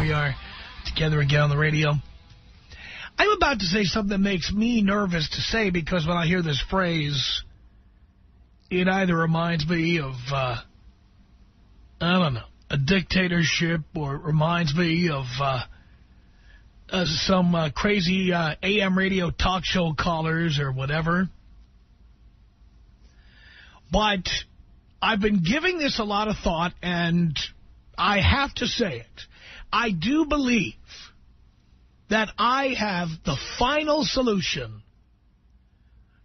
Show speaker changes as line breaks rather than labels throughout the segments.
we are together again on the radio. I'm about to say something that makes me nervous to say, because when I hear this phrase, it either reminds me of, I don't know, a dictatorship, or it reminds me of some crazy AM radio talk show callers or whatever. But I've been giving this a lot of thought, and I have to say it. I do believe that I have the final solution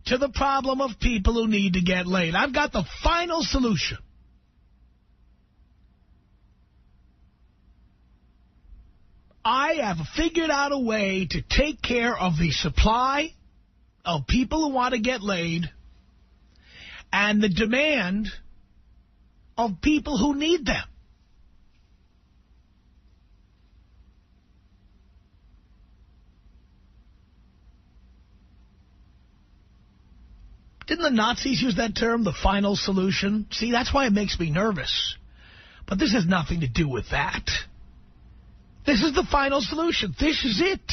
to the problem of people who need to get laid. I've got the final solution. I have figured out a way to take care of the supply of people who want to get laid and the demand of people who need them. Didn't the Nazis use that term, the final solution? See, that's why it makes me nervous. But this has nothing to do with that. This is the final solution. This is it.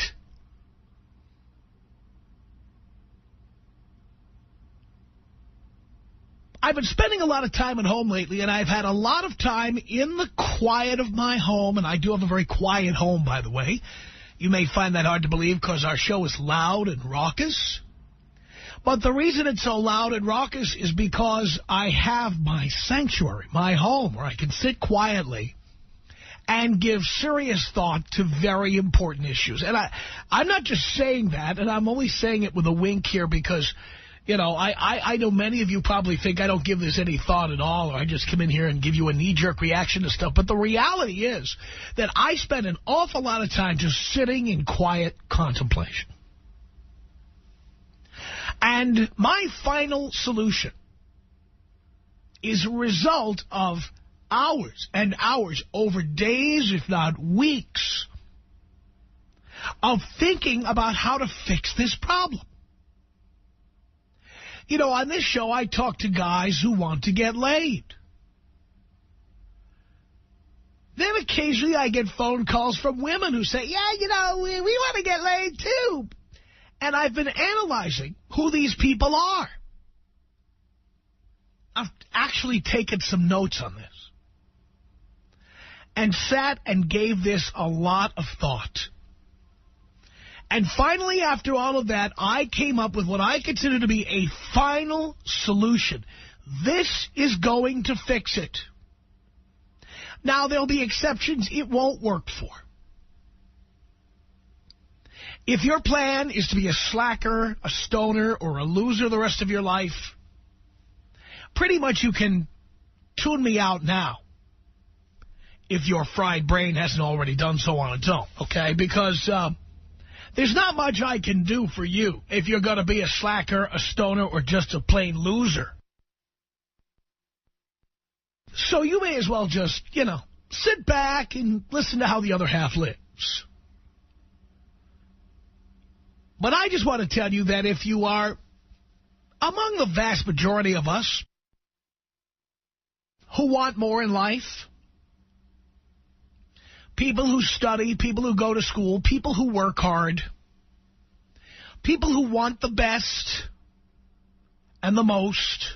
I've been spending a lot of time at home lately, and I've had a lot of time in the quiet of my home, and I do have a very quiet home, by the way. You may find that hard to believe because our show is loud and raucous. But the reason it's so loud and raucous is because I have my sanctuary, my home, where I can sit quietly and give serious thought to very important issues. And I'm not just saying that, and I'm only saying it with a wink here because, you know, I know many of you probably think I don't give this any thought at all, or I just come in here and give you a knee-jerk reaction to stuff. But the reality is that I spend an awful lot of time just sitting in quiet contemplation. And my final solution is a result of hours and hours, over days, if not weeks, of thinking about how to fix this problem. You know, on this show, I talk to guys who want to get laid. Then occasionally I get phone calls from women who say, yeah, you know, we want to get laid too. And I've been analyzing who these people are. I've actually taken some notes on this and sat and gave this a lot of thought. And finally, after all of that, I came up with what I consider to be a final solution. This is going to fix it. Now, there'll be exceptions it won't work for. If your plan is to be a slacker, a stoner, or a loser the rest of your life, pretty much you can tune me out now if your fried brain hasn't already done so on its own, okay? Because there's not much I can do for you if you're going to be a slacker, a stoner, or just a plain loser. So you may as well just, you know, sit back and listen to how the other half lives. But I just want to tell you that if you are among the vast majority of us who want more in life, people who study, people who go to school, people who work hard, people who want the best and the most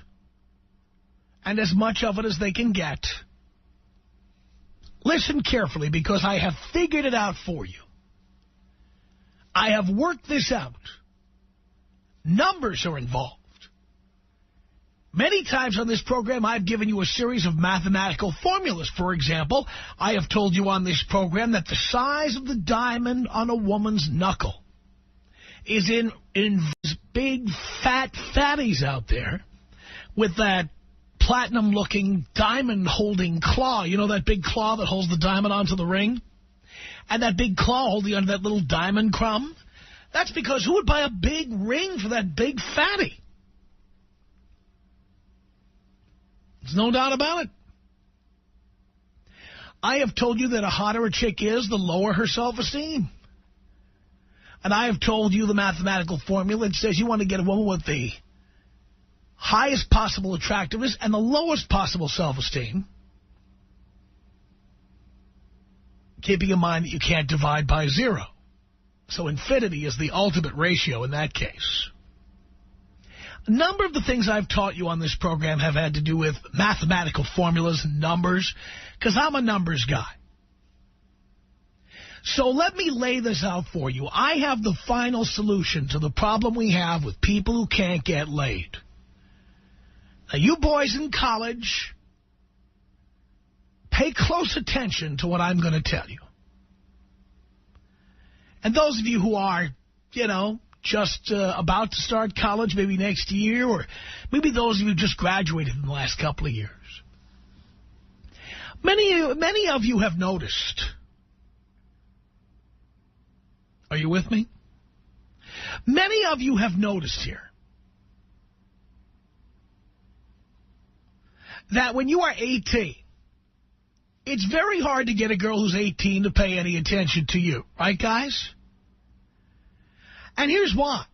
and as much of it as they can get, listen carefully because I have figured it out for you. I have worked this out. Numbers are involved. Many times on this program, I've given you a series of mathematical formulas. For example, I have told you on this program that the size of the diamond on a woman's knuckle is in these big, fat fatties out there with that platinum-looking diamond-holding claw. You know that big claw that holds the diamond onto the ring? And that big claw holding onto that little diamond crumb? That's because who would buy a big ring for that big fatty? There's no doubt about it. I have told you that the hotter a chick is, the lower her self-esteem. And I have told you the mathematical formula that says you want to get a woman with the highest possible attractiveness and the lowest possible self-esteem. keeping in mind that you can't divide by 0. So infinity is the ultimate ratio in that case. A number of the things I've taught you on this program have had to do with mathematical formulas and numbers, because I'm a numbers guy. So let me lay this out for you. I have the final solution to the problem we have with people who can't get laid. Now, you boys in college, pay close attention to what I'm going to tell you. And those of you who are, you know, just about to start college, maybe next year, or maybe those of you who just graduated in the last couple of years. Many of you have noticed. Are you with me? Many of you have noticed here that when you are 18, it's very hard to get a girl who's 18 to pay any attention to you. Right, guys? And here's why.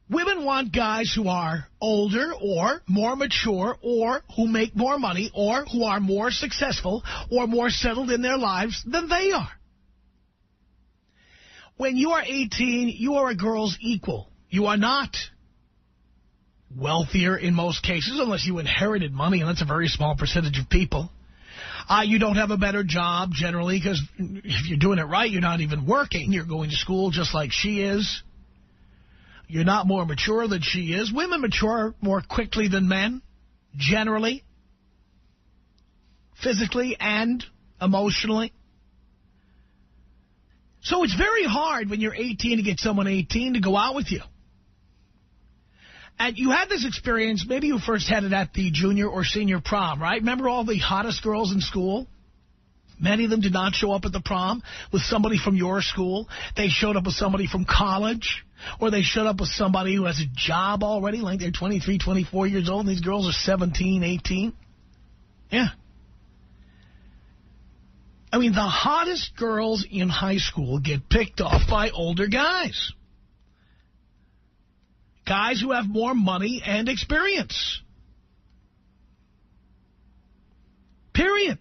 Women want guys who are older or more mature or who make more money or who are more successful or more settled in their lives than they are. When you are 18, you are a girl's equal. You are not wealthier in most cases, unless you inherited money, and that's a very small percentage of people. You don't have a better job, generally, because if you're doing it right, you're not even working. You're going to school just like she is. You're not more mature than she is. Women mature more quickly than men, generally, physically and emotionally. So it's very hard when you're 18 to get someone 18 to go out with you. And you had this experience, maybe you first had it at the junior or senior prom, right? Remember all the hottest girls in school? Many of them did not show up at the prom with somebody from your school. They showed up with somebody from college. Or they showed up with somebody who has a job already, like they're 23, 24 years old, and these girls are 17, 18. Yeah. I mean, the hottest girls in high school get picked off by older guys. Guys who have more money and experience. Period.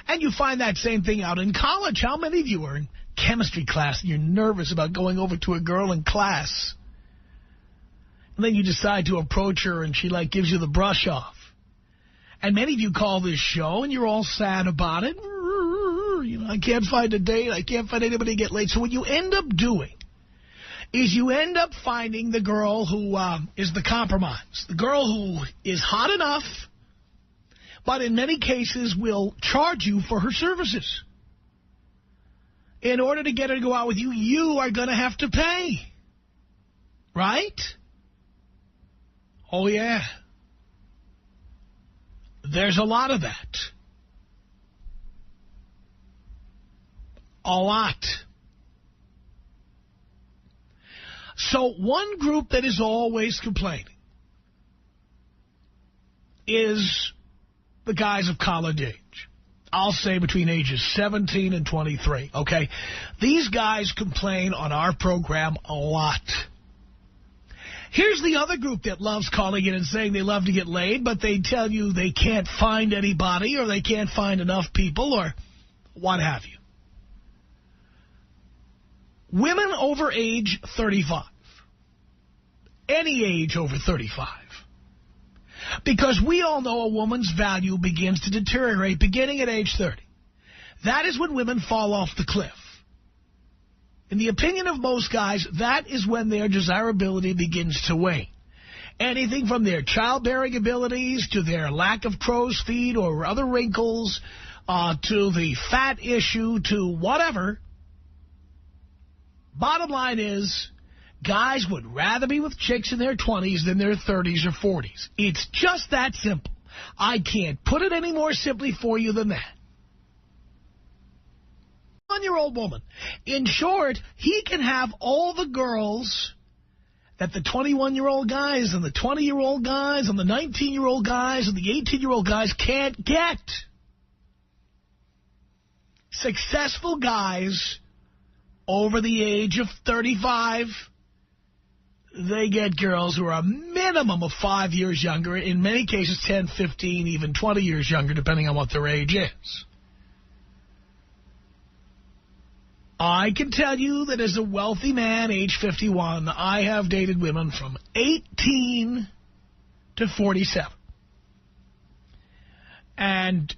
And you find that same thing out in college. How many of you are in chemistry class and you're nervous about going over to a girl in class? And then you decide to approach her and she like gives you the brush off. And many of you call this show and you're all sad about it. You know, I can't find a date. I can't find anybody to get laid. So what you end up doing is you end up finding the girl who is the compromise. The girl who is hot enough, but in many cases will charge you for her services. In order to get her to go out with you, you are going to have to pay. Right? Oh, yeah. There's a lot of that. A lot. So one group that is always complaining is the guys of college age. I'll say between ages 17 and 23, okay? These guys complain on our program a lot. Here's the other group that loves calling in and saying they love to get laid, but they tell you they can't find anybody or they can't find enough people or what have you. Women over age 35. Any age over 35. Because we all know a woman's value begins to deteriorate beginning at age 30. That is when women fall off the cliff. In the opinion of most guys, that is when their desirability begins to wane. Anything from their childbearing abilities to their lack of crow's feet or other wrinkles to the fat issue to whatever. Bottom line is, guys would rather be with chicks in their 20s than their 30s or 40s. It's just that simple. I can't put it any more simply for you than that. 21-year-old woman. In short, he can have all the girls that the 21-year-old guys and the 20-year-old guys and the 19-year-old guys and the 18-year-old guys can't get. Successful guys over the age of 35, they get girls who are a minimum of 5 years younger, in many cases 10, 15, even 20 years younger, depending on what their age is. I can tell you that as a wealthy man, age 51, I have dated women from 18 to 47. And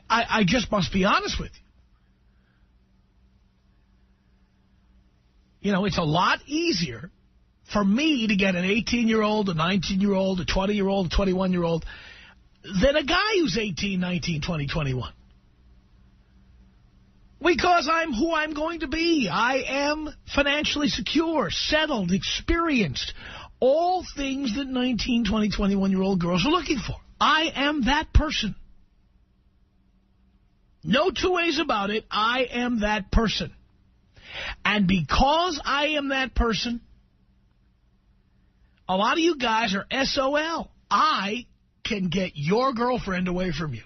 I just must be honest with you. You know, it's a lot easier for me to get an 18-year-old, a 19-year-old, a 20-year-old, a 21-year-old than a guy who's 18, 19, 20, 21. Because I'm who I'm going to be. I am financially secure, settled, experienced. All things that 19, 20, 21-year-old girls are looking for. I am that person. No two ways about it. I am that person. And because I am that person, a lot of you guys are SOL. I can get your girlfriend away from you.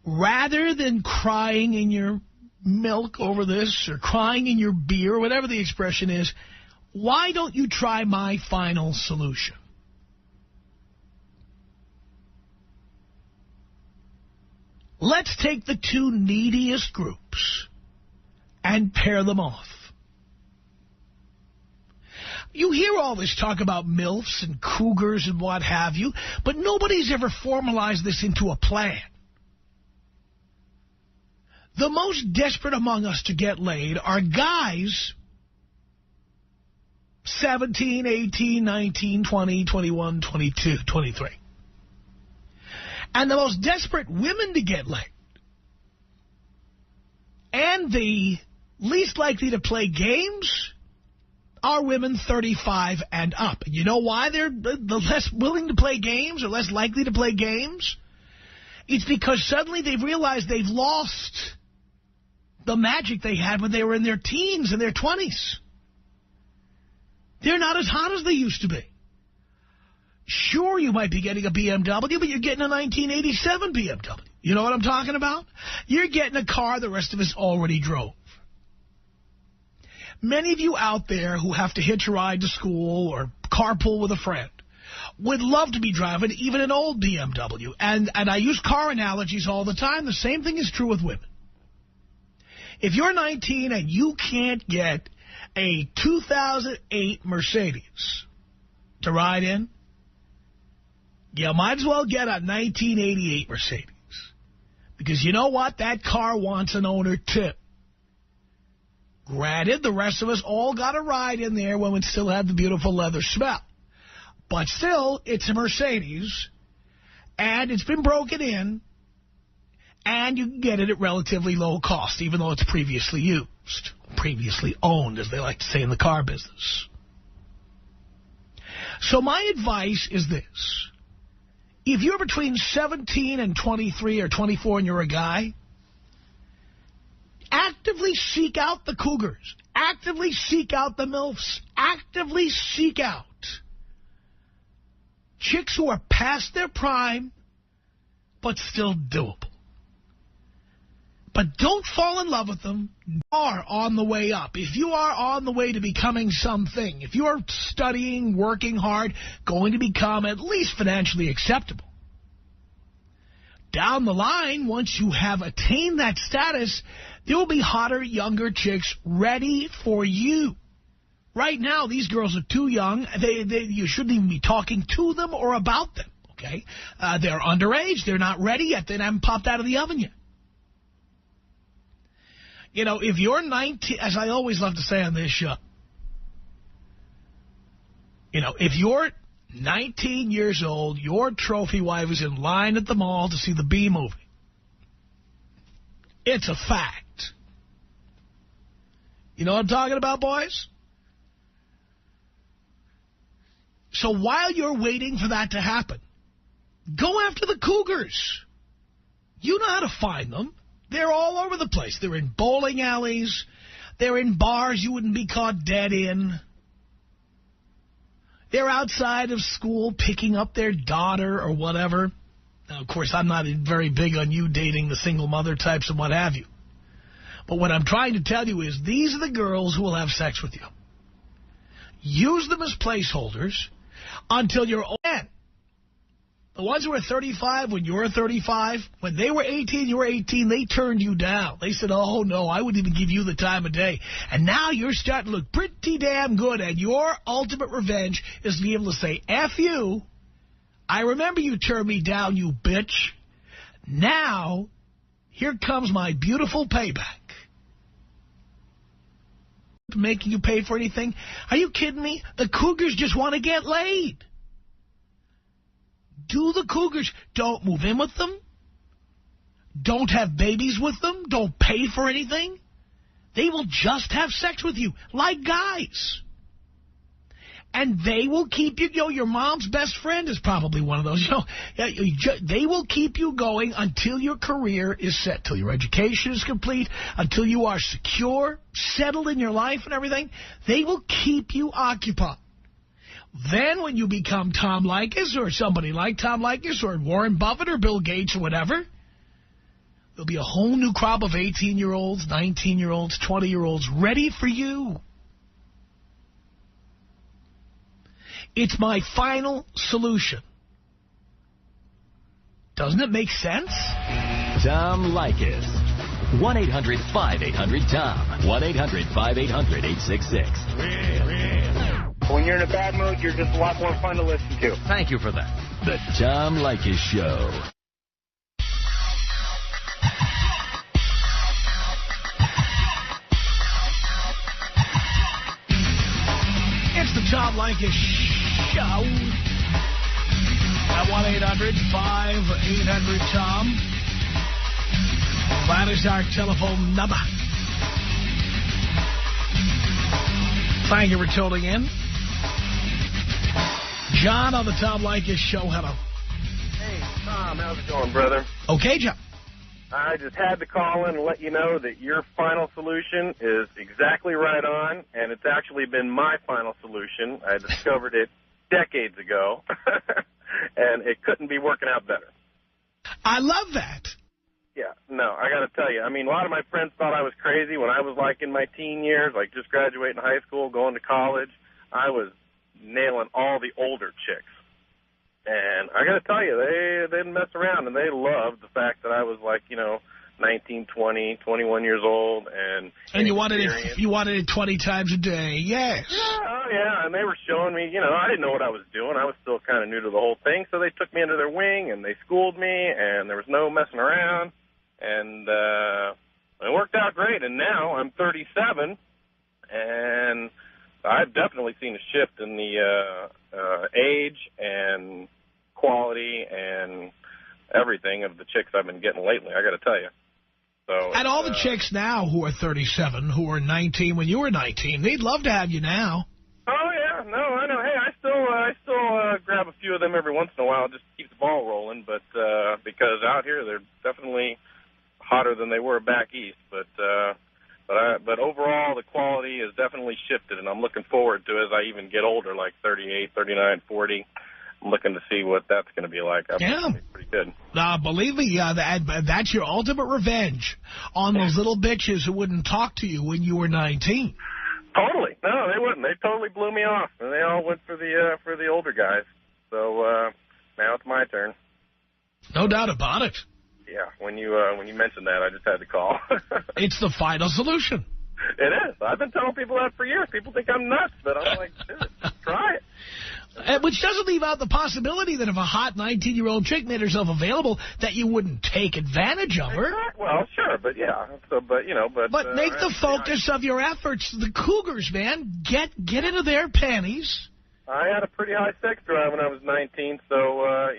Rather than crying in your milk over this or crying in your beer, whatever the expression is, why don't you try my final solution? Let's take the two neediest groups and pair them off. You hear all this talk about MILFs and Cougars and what have you, but nobody's ever formalized this into a plan. The most desperate among us to get laid are guys 17, 18, 19, 20, 21, 22, 23. And the most desperate women to get laid and the least likely to play games are women 35 and up. And you know why they're the less willing to play games or less likely to play games? It's because suddenly they've realized they've lost the magic they had when they were in their teens and their 20s. They're not as hot as they used to be. Sure, you might be getting a BMW, but you're getting a 1987 BMW. You know what I'm talking about? You're getting a car the rest of us already drove. Many of you out there who have to hitch a ride to school or carpool with a friend would love to be driving even an old BMW. And I use car analogies all the time. The same thing is true with women. If you're 19 and you can't get a 2008 Mercedes to ride in, you might as well get a 1988 Mercedes. Because you know what? That car wants an owner, too. Granted, the rest of us all got a ride in there when it still had the beautiful leather smell. But still, it's a Mercedes, and it's been broken in, and you can get it at relatively low cost, even though it's previously used, previously owned, as they like to say in the car business. So my advice is this. If you're between 17 and 23 or 24 and you're a guy, actively seek out the Cougars. Actively seek out the MILFs. Actively seek out chicks who are past their prime but still doable. But don't fall in love with them. You are on the way up. If you are on the way to becoming something, if you are studying, working hard, going to become at least financially acceptable, down the line, once you have attained that status, there will be hotter, younger chicks ready for you. Right now, these girls are too young. You shouldn't even be talking to them or about them, okay? They're underage. They're not ready yet. They haven't popped out of the oven yet. You know, if you're 19, as I always love to say on this show, you know, if you're 19 years old, your trophy wife is in line at the mall to see the B movie. It's a fact. You know what I'm talking about, boys? So while you're waiting for that to happen, go after the Cougars. You know how to find them. They're all over the place. They're in bowling alleys. They're in bars you wouldn't be caught dead in. They're outside of school picking up their daughter or whatever. Now, of course, I'm not very big on you dating the single mother types and what have you. But what I'm trying to tell you is these are the girls who will have sex with you. Use them as placeholders until you're old. The ones who are 35 when you were 35, when they were 18, you were 18, they turned you down. They said, oh, no, I wouldn't even give you the time of day. And now you're starting to look pretty damn good, and your ultimate revenge is to be able to say, F you, I remember you turned me down, you bitch. Now, here comes my beautiful payback. Making you pay for anything? Are you kidding me? The Cougars just want to get laid. Do the Cougars. Don't move in with them. Don't have babies with them. Don't pay for anything. They will just have sex with you, like guys. And they will keep you, your mom's best friend is probably one of those. They will keep you going until your career is set, till your education is complete, until you are secure, settled in your life and everything. They will keep you occupied. Then when you become Tom Leykis or somebody like Tom Leykis or Warren Buffett or Bill Gates or whatever, there'll be a whole new crop of 18-year-olds, 19-year-olds, 20-year-olds ready for you. It's my final solution. Doesn't it make sense?
Tom Leykis. 1-800-5800-TOM. 1-800-5800-866.
When you're in a bad mood, you're just a lot more fun to listen to.
Thank you for that. The Tom Leykis Show.
It's the Tom Leykis Show at 1-800-5800-TOM. That is our telephone number. Thank you for tuning in. John on the Tom Leykis Show. Hello.
Hey, Tom, how's it going, brother?
Okay, John.
I just had to call in and let you know that your final solution is exactly right on, and it's actually been my final solution. I discovered it decades ago, and it couldn't be working out better.
I love that.
Yeah, no, I got to tell you, I mean, a lot of my friends thought I was crazy when I was, like, in my teen years, like just graduating high school, going to college. I was nailing all the older chicks. And I got to tell you, they didn't mess around, and they loved the fact that I was like, 19, 20, 21 years old. And
you wanted it 20 times a day, yes.
Oh, yeah, and they were showing me, I didn't know what I was doing. I was still kind of new to the whole thing, so they took me under their wing, and they schooled me, and there was no messing around. And it worked out great, and now I'm 37, and I've definitely seen a shift in the age and quality and everything of the chicks I've been getting lately, I got to tell you. So
and all the chicks now who are 37, who were 19 when you were 19, they'd love to have you now.
Oh, yeah, no, I know. Hey, I still grab a few of them every once in a while just to keep the ball rolling, but because out here they're definitely hotter than they were back east, but overall the quality has definitely shifted, and I'm looking forward to it as I even get older, like 38, 39, 40. I'm looking to see what that's going to be like.
Yeah.
Pretty good.
Believe me, that's your ultimate revenge on those little bitches who wouldn't talk to you when you were 19.
Totally. No, they wouldn't. They totally blew me off, and they all went for the older guys. So now it's my turn.
No doubt about it.
Yeah, when you mentioned that, I just had to call.
It's the final solution.
It is. I've been telling people that for years. People think I'm nuts, but I'm like, dude, try it.
Which doesn't leave out the possibility that if a hot 19-year-old chick made herself available, that you wouldn't take advantage of her.
Well, sure, but yeah. So, but
make the focus of your efforts the Cougars, man. Get into their panties.
I had a pretty high sex drive when I was 19, so I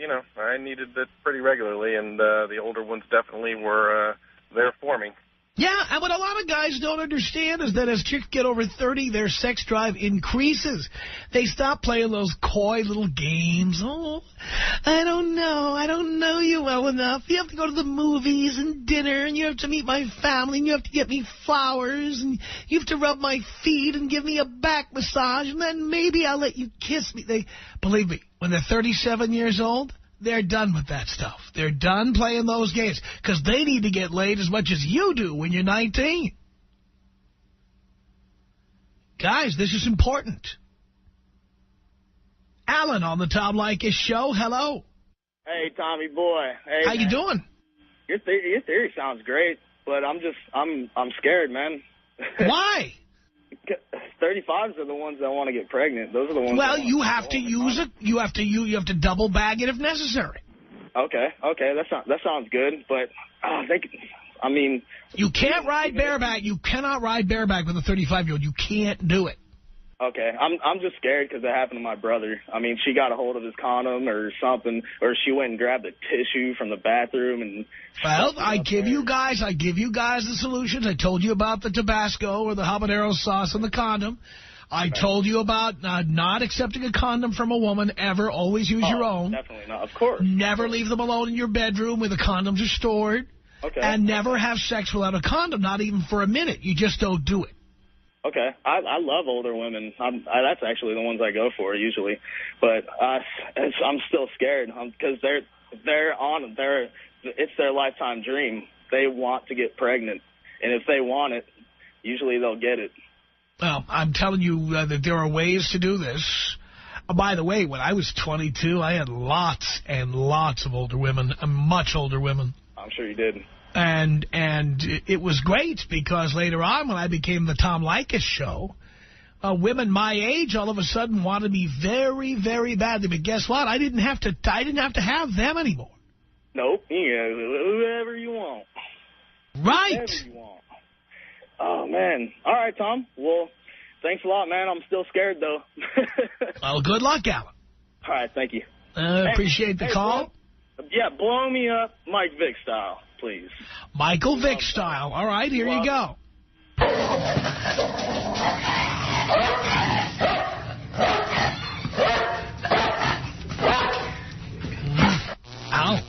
needed it pretty regularly, and the older ones definitely were there for me.
Yeah, and what a lot of guys don't understand is that as chicks get over 30, their sex drive increases. They stop playing those coy little games. Oh, I don't know you well enough. You have to go to the movies and dinner, and you have to meet my family, and you have to get me flowers, and you have to rub my feet and give me a back massage, and then maybe I'll let you kiss me. Believe me, when they're 37 years old, they're done with that stuff. They're done playing those games because they need to get laid as much as you do when you're 19. Guys, this is important. Alan on the Tom Leykis Show. Hello.
Hey, Tommy boy. Hey,
How you doing?
Your theory sounds great, but I'm scared, man.
Why?
35s are the ones that want to get pregnant. Those are the ones.
Well, you have to use it. You have to double bag it if necessary.
Okay, that sounds good, but
you can't ride bareback. You cannot ride bareback with a 35-year-old. You can't do it.
Okay, I'm just scared because that happened to my brother. I mean, she got a hold of his condom or something, or she went and grabbed the tissue from the bathroom and.
Well, I give you guys the solutions. I told you about the Tabasco or the habanero sauce and the condom. I told you about not accepting a condom from a woman ever. Always use your own.
Definitely not, of course.
Never leave them alone in your bedroom where the condoms are stored.
Okay.
And never have sex without a condom, not even for a minute. You just don't do it.
Okay, I love older women. That's actually the ones I go for usually, but I'm still scared because it's their lifetime dream. They want to get pregnant, and if they want it, usually they'll get it.
Well, I'm telling you that there are ways to do this. By the way, when I was 22, I had lots and lots of older women, much older women.
I'm sure you did.
And it was great because later on when I became the Tom Leykis Show, women my age all of a sudden wanted me very, very badly. But guess what? I didn't have to have them anymore.
Nope. Whoever you want.
Right.
Whoever you want. Oh, man. All right, Tom. Well, thanks a lot, man. I'm still scared, though.
Well, good luck, Alan.
All right, thank you.
Appreciate the call.
Blow me up Mike Vick style, please.
Michael Vick style. All right, here you go. Ow.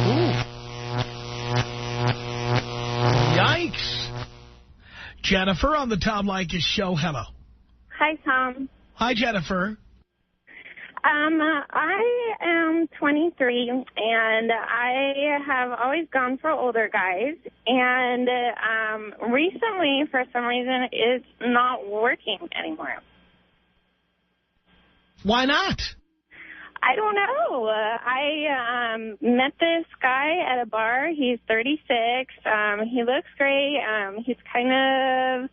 Ooh. Yikes. Jennifer on the Tom Leykis Show. Hello.
Hi, Tom.
Hi, Jennifer.
I am 23, and I have always gone for older guys. And recently, for some reason, it's not working anymore.
Why not?
I don't know. I met this guy at a bar. He's 36. He looks great. He's kind of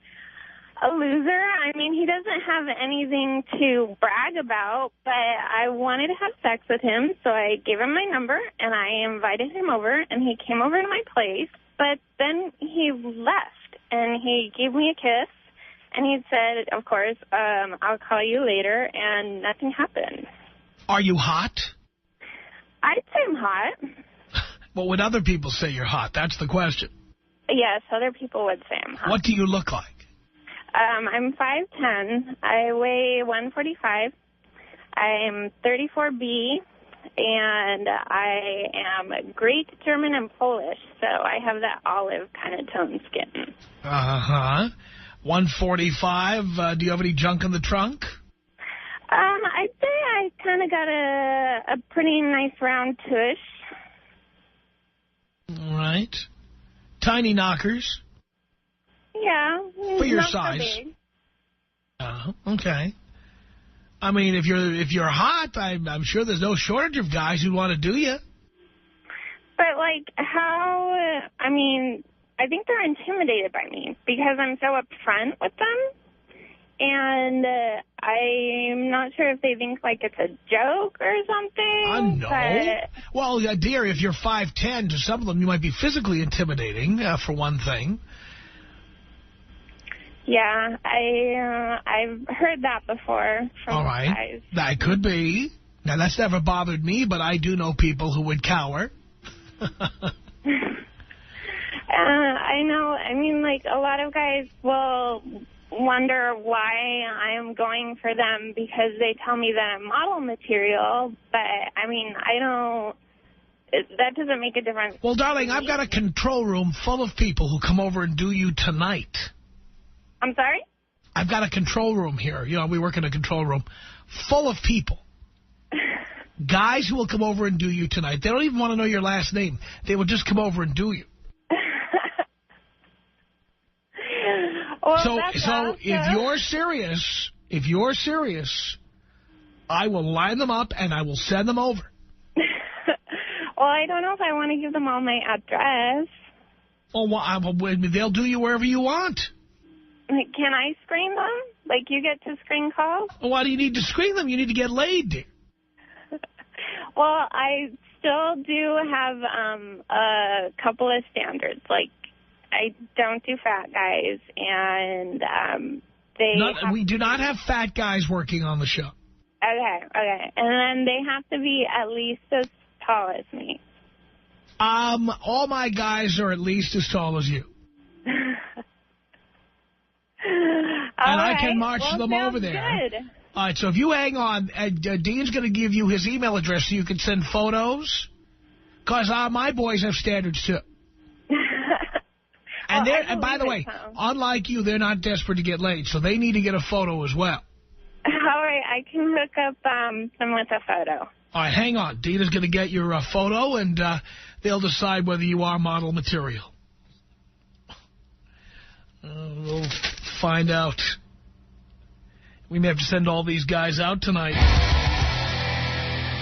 a loser. I mean, he doesn't have anything to brag about, but I wanted to have sex with him, so I gave him my number, and I invited him over, and he came over to my place, but then he left, and he gave me a kiss, and he said, of course, I'll call you later, and nothing happened.
Are you hot?
I'd say I'm hot.
Well, would other people say you're hot? That's the question.
Yes, other people would say I'm hot.
What do you look like?
I'm 5'10". I weigh 145. I'm 34B, and I am Greek, German, and Polish, so I have that olive kind of tone skin.
145. Do you have any junk in the trunk?
I'd say I kind of got a pretty nice round tush.
All right. Tiny knockers.
Yeah.
For your
not
size.
So big.
Okay. I mean, if you're hot, I'm sure there's no shortage of guys who want to do you.
But, like, how, I mean, I think they're intimidated by me because I'm so upfront with them. And I'm not sure if they think, like, it's a joke or something.
No.
But...
Well, dear, if you're 5'10", to some of them, you might be physically intimidating, for one thing.
Yeah, I've heard that before from
all right.
guys.
That could be. Now, that's never bothered me, but I do know people who would cower.
I know. I mean, like, a lot of guys will wonder why I'm going for them because they tell me that I'm model material, but, I mean, I don't... That doesn't make a difference.
Well, darling, I've got a control room full of people who come over and do you tonight.
I'm sorry?
I've got a control room here. You know, we work in a control room full of people. Guys who will come over and do you tonight. They don't even want to know your last name. They will just come over and do you.
Well,
so
awesome.
if you're serious, I will line them up and I will send them over.
Well, I don't know if I want to give them all my address.
Oh, well, they'll do you wherever you want.
Like, can I screen them? Like, you get to screen calls?
Well, why do you need to screen them? You need to get laid, dear.
Well, I still do have a couple of standards. Like, I don't do fat guys, and
we do not have fat guys working on the show.
Okay. And then they have to be at least as tall as me.
All my guys are at least as tall as you. And I can march them over there.
Good.
All right, so if you hang on, Dean's going to give you his email address so you can send photos. Because my boys have standards, too. And by the way, unlike you, they're not desperate to get laid, so they need to get a photo as well.
All right, I can hook up them with a photo. All
right, hang on. Dina's going to get your photo, and they'll decide whether you are model material. We'll find out. We may have to send all these guys out tonight.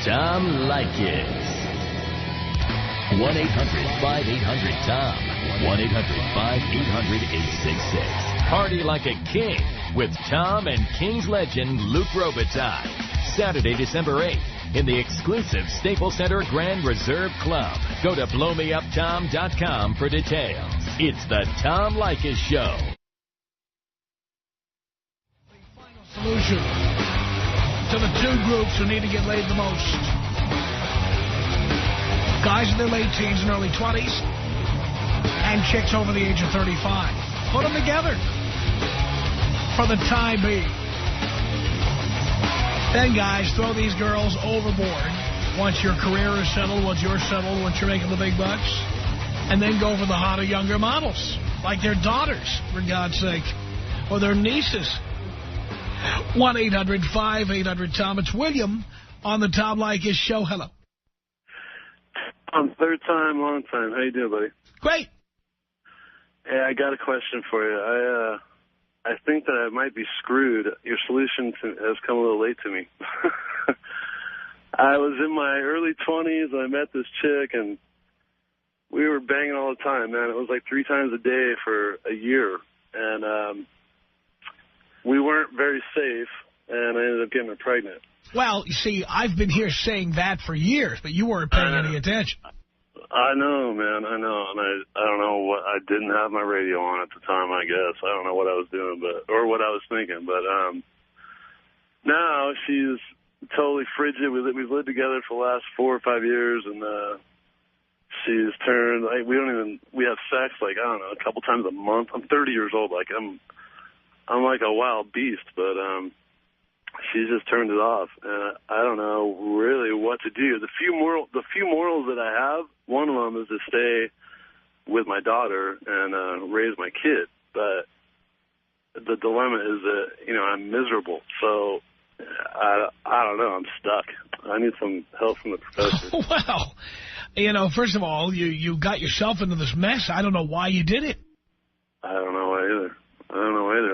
Tom Leykis. 1-800-5800-TOM. 1-800-5800-866. Party like a king with Tom and King's legend Luke Robitaille. Saturday, December 8th in the exclusive Staples Center Grand Reserve Club. Go to blowmeuptom.com for details. It's the Tom Leykis Show.
Solution to the two groups who need to get laid the most. Guys in their late teens and early 20s and chicks over the age of 35. Put them together for the time being. Then, guys, throw these girls overboard once your career is settled, once you're settled, once you're making the big bucks. And then go for the hotter, younger models, like their daughters, for God's sake, or their nieces. 1-800-5800-TOM. It's William on the Tom Leykis Show. Hello.
Third time, long time. How you doing, buddy?
Great.
Yeah, I got a question for you. I think that I might be screwed. Your solution has come a little late to me. I was in my early 20s, and I met this chick, and we were banging all the time, man. It was like 3 times a day for a year, and we weren't very safe, and I ended up getting her pregnant.
Well, you see, I've been here saying that for years, but you weren't paying any attention.
I know, man, I know, and I don't know what, I didn't have my radio on at the time, I guess. I don't know what I was doing, or what I was thinking, but now she's totally frigid. We've lived together for the last 4 or 5 years, and she's turned, like, we have sex, like, I don't know, a couple times a month. I'm 30 years old, like, I'm like a wild beast, but she's just turned it off, and I don't know really what to do. The few morals that I have, one of them is to stay with my daughter and raise my kid. But the dilemma is that, I'm miserable. So I don't know. I'm stuck. I need some help from the professor.
Well, first of all, you got yourself into this mess. I don't know why you did it.
I don't know why either.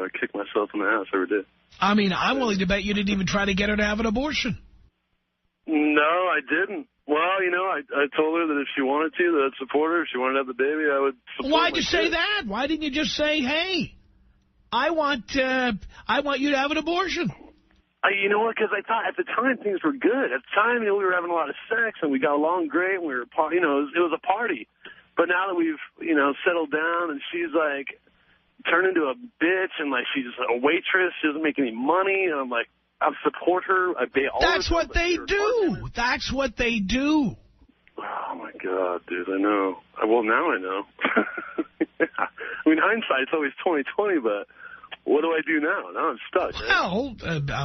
I kick myself in the ass every day.
I mean, I'm willing to bet you didn't even try to get her to have an abortion.
No, I didn't. Well, I told her that if she wanted to, that I'd support her. If she wanted to have the baby, I would support her.
Why'd you say that? Why didn't you just say, hey, I want you to have an abortion?
You know what? Because I thought at the time things were good. At the time, we were having a lot of sex and we got along great. And we were, it was a party. But now that we've, settled down and she's like turned into a bitch and like she's a waitress, she doesn't make any money. And I'm like, I support her. I pay all.
That's what they do. That's what they do.
Oh my God, dude! I know. Well, now I know. Yeah. I mean, hindsight's always 20/20, but what do I do now? Now I'm stuck.
Well,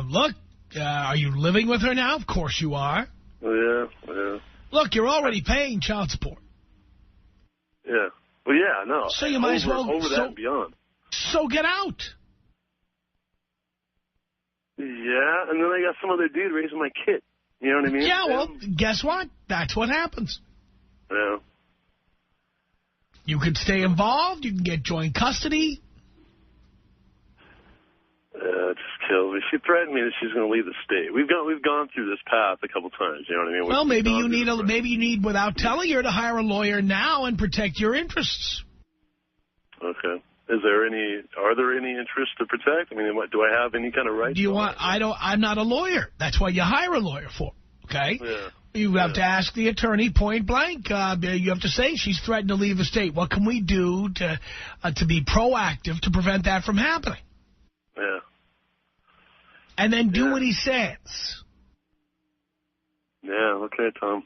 look, are you living with her now? Of course you are.
Yeah.
Look, you're already paying child support.
Yeah. Well, yeah, no.
So you might as well
over that and beyond.
So get out.
Yeah, and then I got some other dude raising my kid. You know what I mean?
Yeah, well, guess what? That's what happens.
Yeah.
You can stay involved. You can get joint custody.
Just kills me. She threatened me that she's going to leave the state. We've gone through this path a couple times. You know what I mean?
Well, maybe you need, without telling her, to hire a lawyer now and protect your interests.
Okay. Are there any interests to protect? I mean, do I have any kind of right?
I'm not a lawyer. That's why you hire a lawyer for. Okay.
Yeah.
You have to ask the attorney point blank. You have to say she's threatened to leave the state. What can we do to be proactive to prevent that from happening?
Yeah.
And then do what he says.
Yeah, okay, Tom.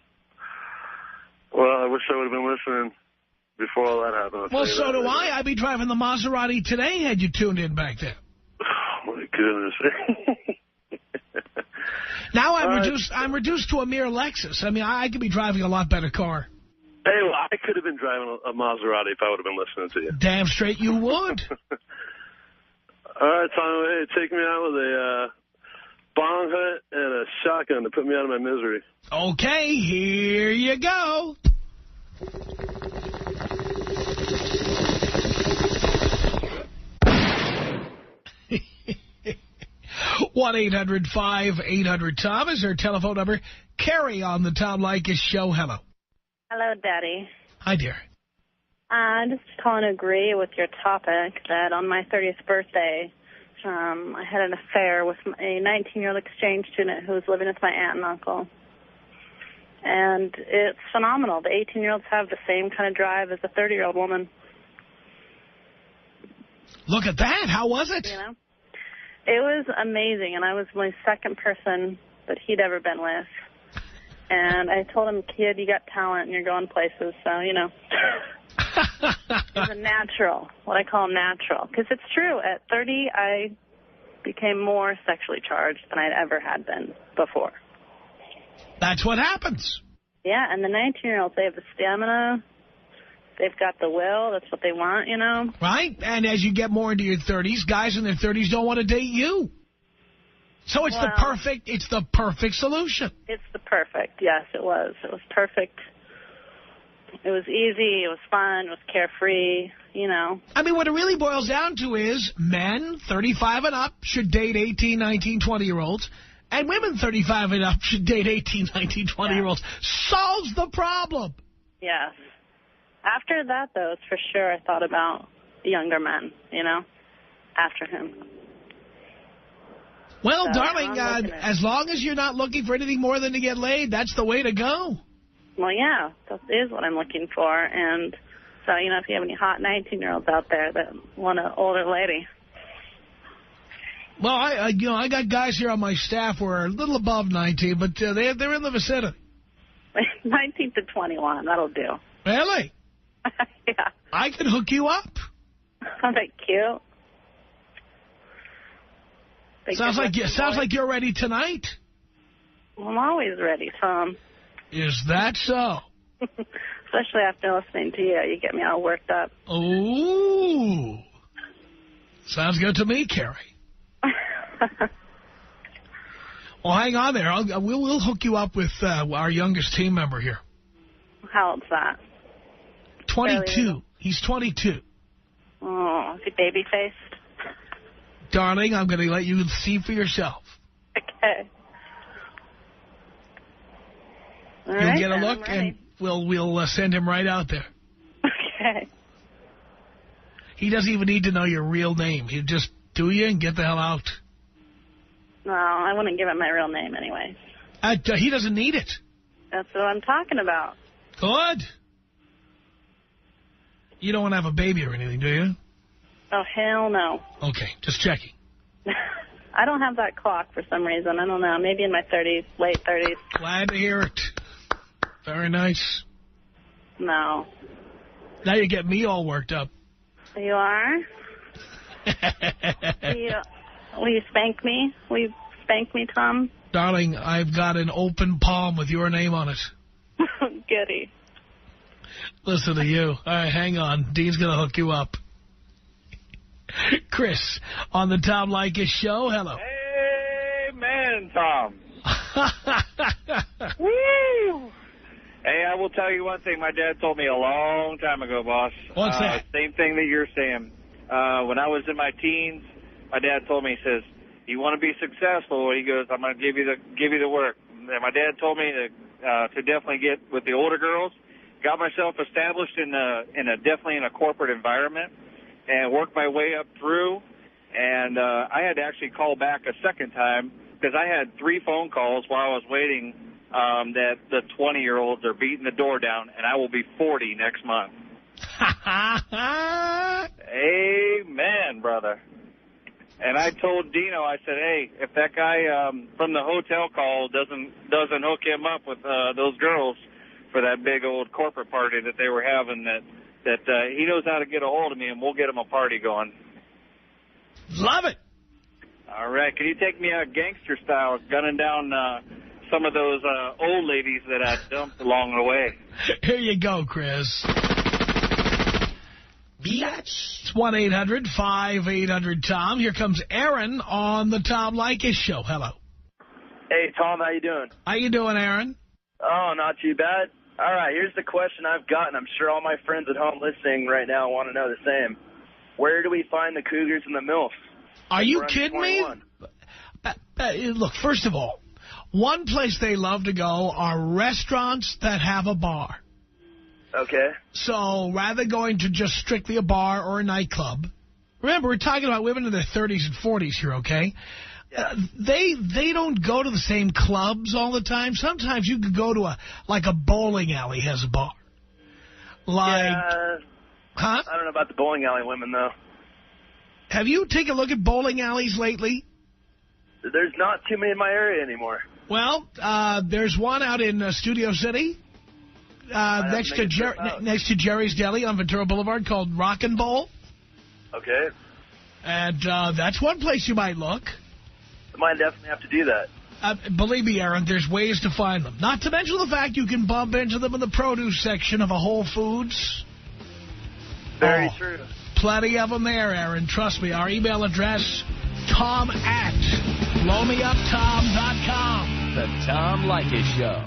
Well, I wish I would have been listening before all that happened.
Well, so do I. I'd be driving the Maserati today had you tuned in back then.
Oh, my goodness.
Now I'm reduced to a mere Lexus. I mean, I could be driving a lot better car.
Hey, well, I could have been driving a Maserati if I would have been listening to you.
Damn straight you would.
All right, Tom, hey, take me out with a bong hut and a shotgun to put me out of my misery.
Okay, here you go. 1-800-5800-TOM is her telephone number. Carrie on the Tom Leykis Show. Hello.
Hello, Daddy.
Hi, dear.
I just calling to agree with your topic that on my 30th birthday, I had an affair with a 19-year-old exchange student who was living with my aunt and uncle. And it's phenomenal. The 18-year-olds have the same kind of drive as a 30-year-old woman.
Look at that. How was it?
You know? It was amazing, and I was the second person that he'd ever been with. And I told him, kid, you got talent and you're going places, so, you know. It's a natural, what I call natural. Because it's true, at 30, I became more sexually charged than I'd ever had been before.
That's what happens.
Yeah, and the 19-year-olds, they have the stamina. They've got the will. That's what they want, you know.
Right, and as you get more into your 30s, guys in their 30s don't want to date you. So it's the perfect solution.
It's the perfect, yes, it was. It was perfect. It was easy, it was fun, it was carefree, you know.
I mean, what it really boils down to is men 35 and up should date 18, 19, 20-year-olds, and women 35 and up should date 18, 19, 20-year-olds. Solves the problem.
Yes. After that, though, for sure, I thought about the younger men, you know, after him.
Well, so, darling, as long as you're not looking for anything more than to get laid, that's the way to go.
Well, yeah, that is what I'm looking for. And so, you know, if you have any hot 19-year-olds out there that want an older lady.
Well, I got guys here on my staff who are a little above 19, but they're in the vicinity.
19 to 21, that'll do.
Really?
Yeah.
I can hook you up.
Aren't they cute?
Sounds like you're ready tonight.
Well, I'm always ready, Tom.
Is that so?
Especially after listening to you. You get me all worked up.
Ooh. Sounds good to me, Carrie. Well, hang on there. We'll hook you up with our youngest team member here.
How old's that?
22. He's 22.
Oh, is he baby-faced?
Darling, I'm going to let you see for yourself.
Okay.
You'll get a look, and we'll send him right out there.
Okay.
He doesn't even need to know your real name. He'll just do you and get the hell out.
No, I wouldn't give him my real name anyway.
He doesn't need it.
That's what I'm talking about.
Good. You don't want to have a baby or anything, do you?
Oh, hell no.
Okay, just checking.
I don't have that clock for some reason. I don't know. Maybe in my 30s, late 30s.
Glad to hear it. Very nice.
No.
Now you get me all worked up.
You are? Will you spank me? Will you spank me, Tom?
Darling, I've got an open palm with your name on it.
Goody.
Listen to you. All right, hang on. Dean's going to hook you up. Chris, on the Tom Leykis Show. Hello.
Amen, Tom. Woo! Hey, I will tell you one thing my dad told me a long time ago, boss.
What's that?
Same thing that you're saying. When I was in my teens, my dad told me, he says, you want to be successful, he goes, I'm going to give you the work. And my dad told me to definitely get with the older girls. Got myself established definitely in a corporate environment, and worked my way up through. And I had to actually call back a second time because I had 3 phone calls while I was waiting that the 20-year-olds are beating the door down, and I will be 40 next month. Amen, brother. And I told Dino, I said, hey, if that guy from the hotel call doesn't hook him up with those girls for that big old corporate party that they were having, that he knows how to get a hold of me, and we'll get him a party going.
Love it.
All right. Can you take me out gangster style, gunning down some of those old ladies that I dumped along the way?
Here you go, Chris. Biatch. It's 1-800-5800-TOM. Here comes Aaron on the Tom Leykis Show. Hello.
Hey, Tom, how you doing?
How you doing, Aaron?
Oh, not too bad. All right, here's the question I've got, and I'm sure all my friends at home listening right now want to know the same. Where do we find the Cougars and the MILFs?
Are you kidding me? Look, first of all, one place they love to go are restaurants that have a bar.
Okay.
So rather than going to just strictly a bar or a nightclub, remember, we're talking about women in their 30s and 40s here, okay? Yeah. They don't go to the same clubs all the time. Sometimes you could go to a bowling alley has a bar. Huh?
I don't know about the bowling alley women, though.
Have you taken a look at bowling alleys lately?
There's not too many in my area anymore.
Well, there's one out in Studio City, next to Jerry's Deli on Ventura Boulevard called Rock and Bowl.
Okay.
And that's one place you might look.
I might definitely have to do that.
Believe me, Aaron, there's ways to find them. Not to mention the fact you can bump into them in the produce section of a Whole Foods.
Very true.
Plenty of them there, Aaron. Trust me. Our email address, tom@blowmeuptom.com.
The Tom Leykis Show.